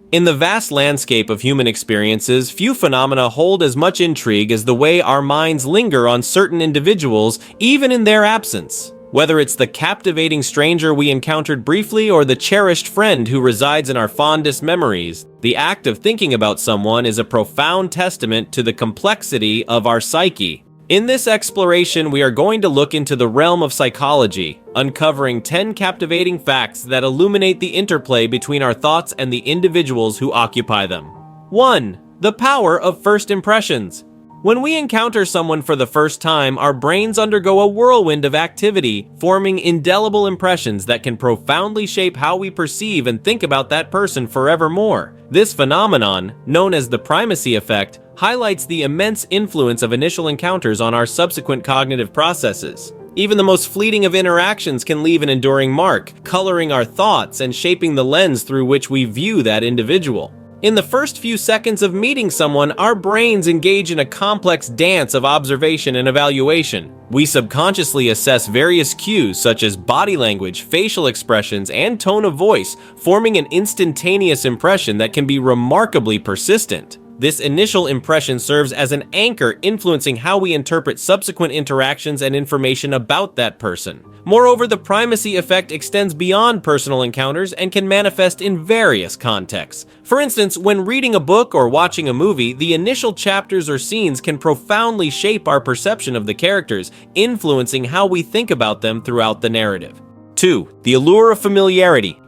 In the vast landscape of human experiences, few phenomena hold as much intrigue as the way our minds linger on certain individuals, even in their absence. Whether it's the captivating stranger we encountered briefly or the cherished friend who resides in our fondest memories, the act of thinking about someone is a profound testament to the complexity of our psyche. In this exploration, we are going to look into the realm of psychology, uncovering 10 captivating facts that illuminate the interplay between our thoughts and the individuals who occupy them. 1. The power of first impressions. When we encounter someone for the first time, our brains undergo a whirlwind of activity, forming indelible impressions that can profoundly shape how we perceive and think about that person forevermore. This phenomenon, known as the primacy effect, highlights the immense influence of initial encounters on our subsequent cognitive processes. Even the most fleeting of interactions can leave an enduring mark, coloring our thoughts and shaping the lens through which we view that individual. In the first few seconds of meeting someone, our brains engage in a complex dance of observation and evaluation. We subconsciously assess various cues such as body language, facial expressions, and tone of voice, forming an instantaneous impression that can be remarkably persistent. This initial impression serves as an anchor influencing how we interpret subsequent interactions and information about that person. Moreover, the primacy effect extends beyond personal encounters and can manifest in various contexts. For instance, when reading a book or watching a movie, the initial chapters or scenes can profoundly shape our perception of the characters, influencing how we think about them throughout the narrative. 2. The allure of familiarity.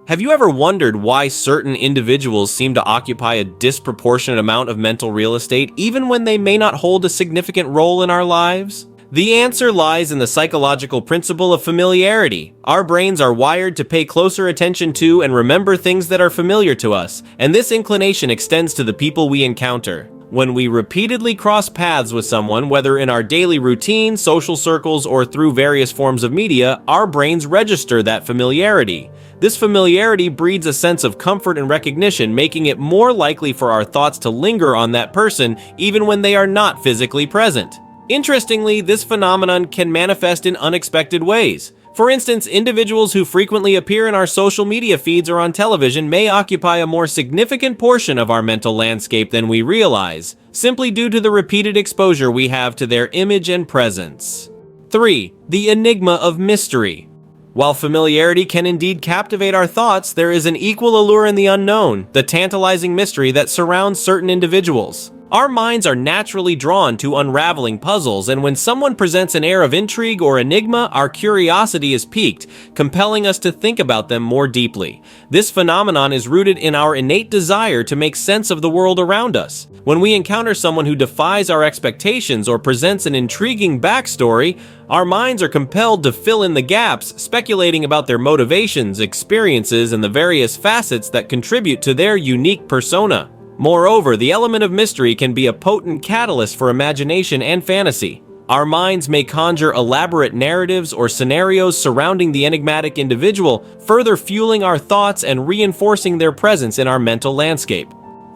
Have you ever wondered why certain individuals seem to occupy a disproportionate amount of mental real estate, even when they may not hold a significant role in our lives? The answer lies in the psychological principle of familiarity. Our brains are wired to pay closer attention to and remember things that are familiar to us, and this inclination extends to the people we encounter. When we repeatedly cross paths with someone, whether in our daily routine, social circles, or through various forms of media, our brains register that familiarity. This familiarity breeds a sense of comfort and recognition, making it more likely for our thoughts to linger on that person even when they are not physically present. Interestingly, this phenomenon can manifest in unexpected ways. For instance, individuals who frequently appear in our social media feeds or on television may occupy a more significant portion of our mental landscape than we realize, simply due to the repeated exposure we have to their image and presence. 3. The Enigma of Mystery. While familiarity can indeed captivate our thoughts, there is an equal allure in the unknown, the tantalizing mystery that surrounds certain individuals. Our minds are naturally drawn to unraveling puzzles, and when someone presents an air of intrigue or enigma, our curiosity is piqued, compelling us to think about them more deeply. This phenomenon is rooted in our innate desire to make sense of the world around us. When we encounter someone who defies our expectations or presents an intriguing backstory, our minds are compelled to fill in the gaps, speculating about their motivations, experiences, and the various facets that contribute to their unique persona. Moreover, the element of mystery can be a potent catalyst for imagination and fantasy. Our minds may conjure elaborate narratives or scenarios surrounding the enigmatic individual, further fueling our thoughts and reinforcing their presence in our mental landscape.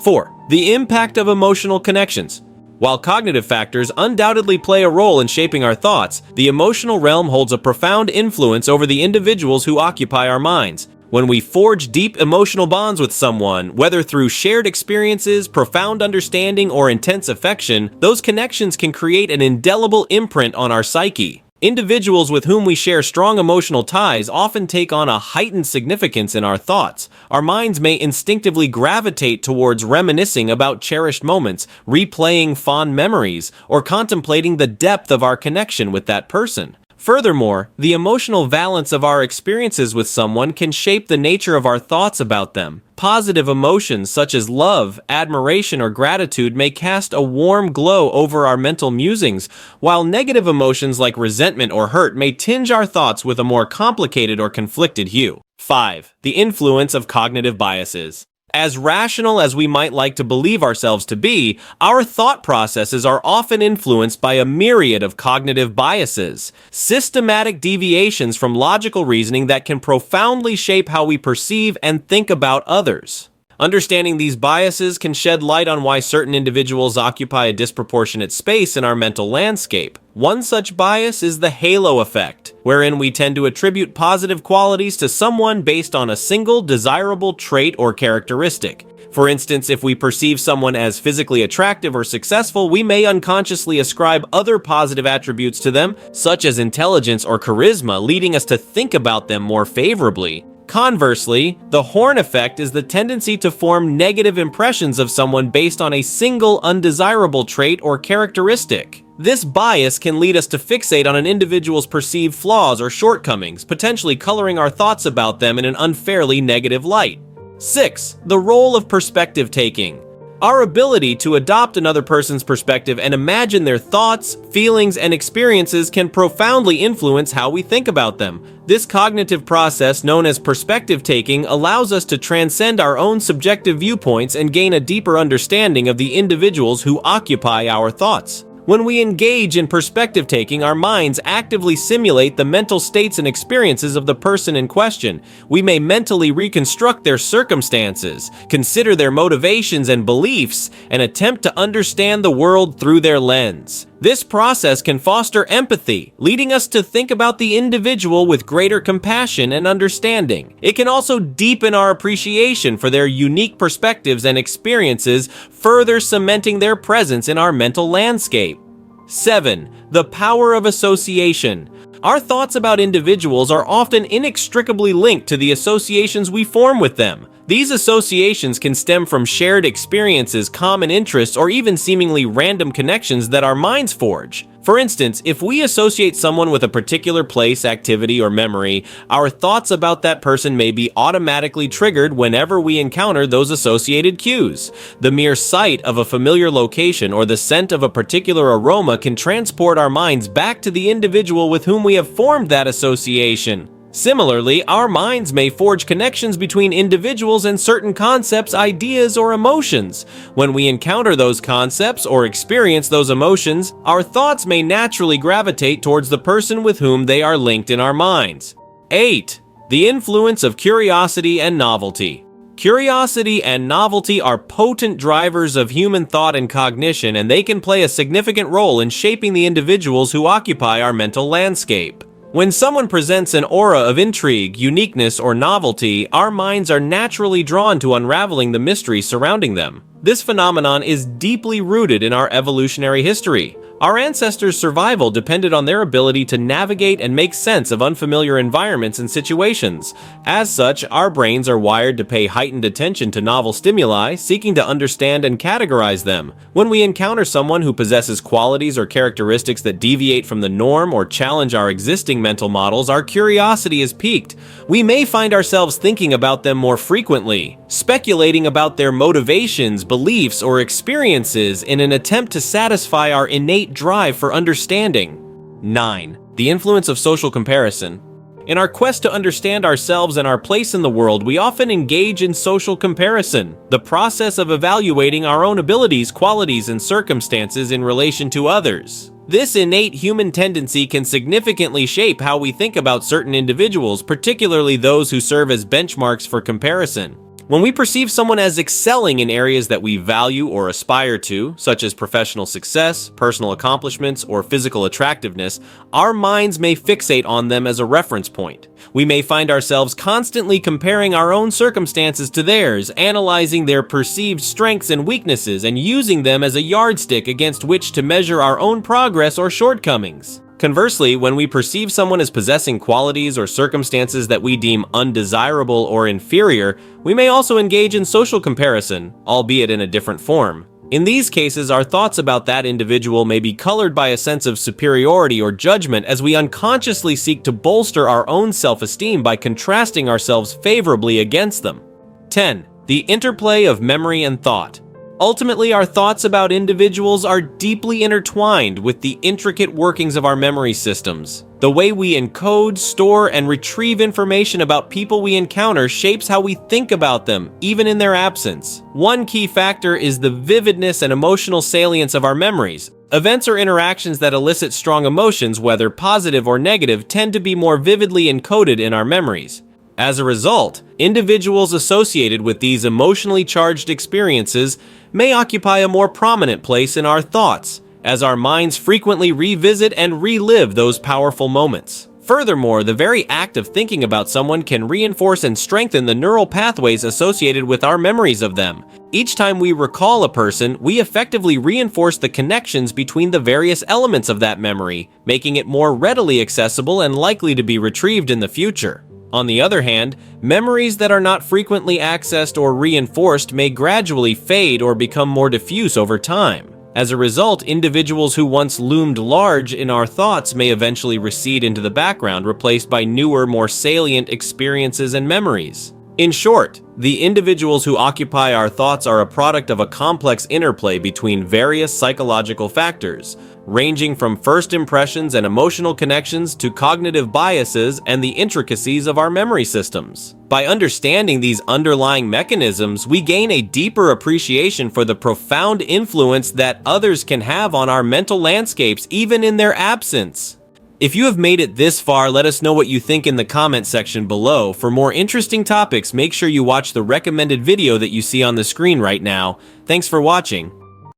4. The impact of emotional connections. While cognitive factors undoubtedly play a role in shaping our thoughts, the emotional realm holds a profound influence over the individuals who occupy our minds. When we forge deep emotional bonds with someone, whether through shared experiences, profound understanding, or intense affection, those connections can create an indelible imprint on our psyche. Individuals with whom we share strong emotional ties often take on a heightened significance in our thoughts. Our minds may instinctively gravitate towards reminiscing about cherished moments, replaying fond memories, or contemplating the depth of our connection with that person. Furthermore, the emotional valence of our experiences with someone can shape the nature of our thoughts about them. Positive emotions such as love, admiration, or gratitude may cast a warm glow over our mental musings, while negative emotions like resentment or hurt may tinge our thoughts with a more complicated or conflicted hue. 5. The influence of cognitive biases. As rational as we might like to believe ourselves to be, our thought processes are often influenced by a myriad of cognitive biases, systematic deviations from logical reasoning that can profoundly shape how we perceive and think about others. Understanding these biases can shed light on why certain individuals occupy a disproportionate space in our mental landscape. One such bias is the halo effect, wherein we tend to attribute positive qualities to someone based on a single desirable trait or characteristic. For instance, if we perceive someone as physically attractive or successful, we may unconsciously ascribe other positive attributes to them, such as intelligence or charisma, leading us to think about them more favorably. Conversely, the horn effect is the tendency to form negative impressions of someone based on a single undesirable trait or characteristic. This bias can lead us to fixate on an individual's perceived flaws or shortcomings, potentially coloring our thoughts about them in an unfairly negative light. 6. The role of perspective taking. Our ability to adopt another person's perspective and imagine their thoughts, feelings, and experiences can profoundly influence how we think about them. This cognitive process, known as perspective taking, allows us to transcend our own subjective viewpoints and gain a deeper understanding of the individuals who occupy our thoughts. When we engage in perspective taking, our minds actively simulate the mental states and experiences of the person in question. We may mentally reconstruct their circumstances, consider their motivations and beliefs, and attempt to understand the world through their lens. This process can foster empathy, leading us to think about the individual with greater compassion and understanding. It can also deepen our appreciation for their unique perspectives and experiences, further cementing their presence in our mental landscape. 7. The power of association. Our thoughts about individuals are often inextricably linked to the associations we form with them. These associations can stem from shared experiences, common interests, or even seemingly random connections that our minds forge. For instance, if we associate someone with a particular place, activity, or memory, our thoughts about that person may be automatically triggered whenever we encounter those associated cues. The mere sight of a familiar location or the scent of a particular aroma can transport our minds back to the individual with whom we have formed that association. Similarly, our minds may forge connections between individuals and certain concepts, ideas, or emotions. When we encounter those concepts or experience those emotions, our thoughts may naturally gravitate towards the person with whom they are linked in our minds. 8. The influence of curiosity and novelty. Curiosity and novelty are potent drivers of human thought and cognition, and they can play a significant role in shaping the individuals who occupy our mental landscape. When someone presents an aura of intrigue, uniqueness, or novelty, our minds are naturally drawn to unraveling the mystery surrounding them. This phenomenon is deeply rooted in our evolutionary history. Our ancestors' survival depended on their ability to navigate and make sense of unfamiliar environments and situations. As such, our brains are wired to pay heightened attention to novel stimuli, seeking to understand and categorize them. When we encounter someone who possesses qualities or characteristics that deviate from the norm or challenge our existing mental models, our curiosity is piqued. We may find ourselves thinking about them more frequently, speculating about their motivations, beliefs, or experiences in an attempt to satisfy our innate drive for understanding. 9. The influence of social comparison. In our quest to understand ourselves and our place in the world, we often engage in social comparison, the process of evaluating our own abilities, qualities, and circumstances in relation to others. This innate human tendency can significantly shape how we think about certain individuals, particularly those who serve as benchmarks for comparison. When we perceive someone as excelling in areas that we value or aspire to, such as professional success, personal accomplishments, or physical attractiveness, our minds may fixate on them as a reference point. We may find ourselves constantly comparing our own circumstances to theirs, analyzing their perceived strengths and weaknesses, and using them as a yardstick against which to measure our own progress or shortcomings. Conversely, when we perceive someone as possessing qualities or circumstances that we deem undesirable or inferior, we may also engage in social comparison, albeit in a different form. In these cases, our thoughts about that individual may be colored by a sense of superiority or judgment as we unconsciously seek to bolster our own self-esteem by contrasting ourselves favorably against them. 10. The interplay of memory and thought. Ultimately, our thoughts about individuals are deeply intertwined with the intricate workings of our memory systems. The way we encode, store, and retrieve information about people we encounter shapes how we think about them, even in their absence. One key factor is the vividness and emotional salience of our memories. Events or interactions that elicit strong emotions, whether positive or negative, tend to be more vividly encoded in our memories. As a result, individuals associated with these emotionally charged experiences may occupy a more prominent place in our thoughts, as our minds frequently revisit and relive those powerful moments. Furthermore, the very act of thinking about someone can reinforce and strengthen the neural pathways associated with our memories of them. Each time we recall a person, we effectively reinforce the connections between the various elements of that memory, making it more readily accessible and likely to be retrieved in the future. On the other hand, memories that are not frequently accessed or reinforced may gradually fade or become more diffuse over time. As a result, individuals who once loomed large in our thoughts may eventually recede into the background, replaced by newer, more salient experiences and memories. In short, the individuals who occupy our thoughts are a product of a complex interplay between various psychological factors, ranging from first impressions and emotional connections to cognitive biases and the intricacies of our memory systems. By understanding these underlying mechanisms, we gain a deeper appreciation for the profound influence that others can have on our mental landscapes, even in their absence. If you have made it this far, let us know what you think in the comment section below. For more interesting topics, make sure you watch the recommended video that you see on the screen right now. Thanks for watching.